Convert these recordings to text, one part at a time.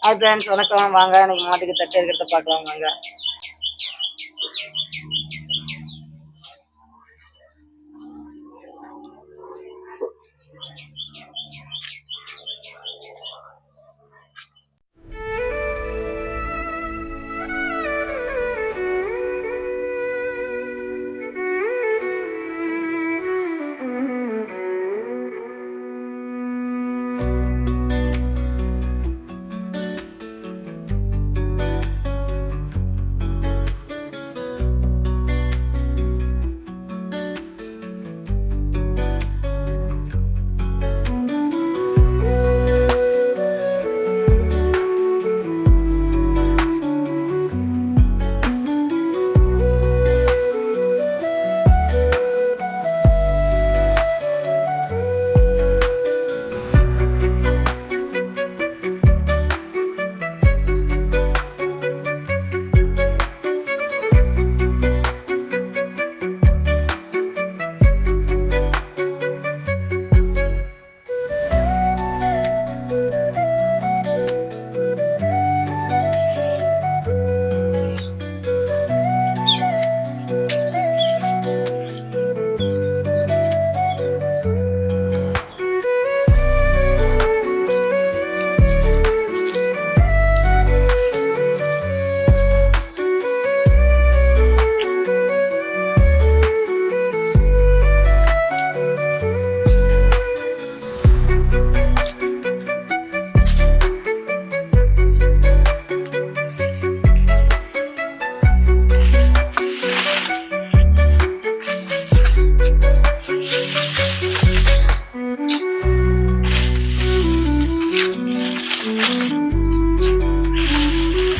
Hi friends, வணக்கம். வாங்க இன்னைக்கு மாட்டுக்கு தட்டு இருக்கிறத பார்க்கலாம் வாங்க.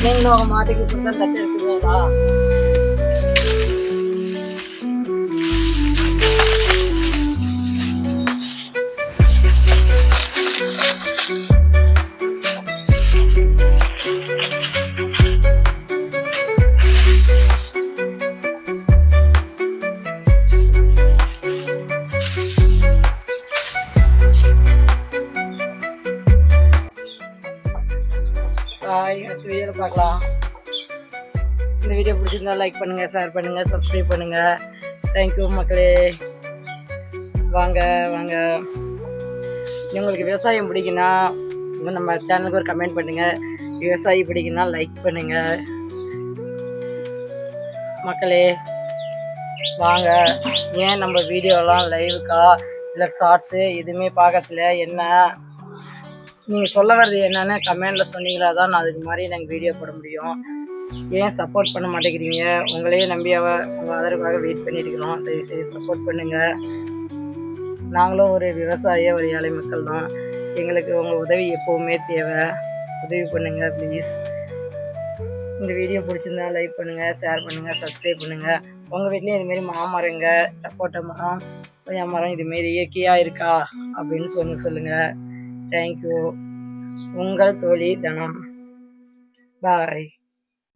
நீங்களும் உங்க மாட்டுக்கு இப்படிதான் தட்டு எடுத்துக்கீங்களா? அடுத்த வீடியோல பார்க்கலாம். இந்த வீடியோ பிடிச்சிருந்தா லைக் பண்ணுங்க, ஷேர் பண்ணுங்க, சப்ஸ்கிரைப் பண்ணுங்க. தேங்க்யூ மக்களே. வாங்க வாங்க. உங்களுக்கு விவசாயம் பிடிக்குன்னா நம்ம சேனலுக்கு ஒரு கமெண்ட் பண்ணுங்க. விவசாயி பிடிக்குன்னா லைக் பண்ணுங்க மக்களே. வாங்க. ஏன் நம்ம வீடியோலாம் லைவுக்கா இல்லை ஷார்ட்ஸு எதுவுமே பார்க்கறதுல என்ன நீங்கள் சொல்ல வர்றது என்னென்னு கமெண்டில் சொன்னீங்களா தான் நான் அதுக்கு மாதிரி நாங்கள் வீடியோ போட முடியும். ஏன் சப்போர்ட் பண்ண மாட்டேங்கிறீங்க? உங்களையே நம்பி உங்கள் ஆதரவுக்காக வெயிட் பண்ணியிருக்கிறோம். தயவுசெய்து சப்போர்ட் பண்ணுங்கள். நாங்களும் ஒரு விவசாய ஒரு ஏழை மக்கள் தான். எங்களுக்கு உங்கள் உதவி எப்போவுமே தேவை. உதவி பண்ணுங்கள் ப்ளீஸ். இந்த வீடியோ பிடிச்சிருந்தா லைக் பண்ணுங்கள், ஷேர் பண்ணுங்கள், சப்ஸ்கிரைப் பண்ணுங்கள். உங்கள் வீட்லேயும் இதுமாரி மாமரங்க, சப்போட்டா மரம், கொய்யா மரம் இதுமாரி இயற்கையாக இருக்கா அப்படின்னு சொல்லுங்கள். தேங்க்யூ. உங்கள் தோழி தனம். பாய்.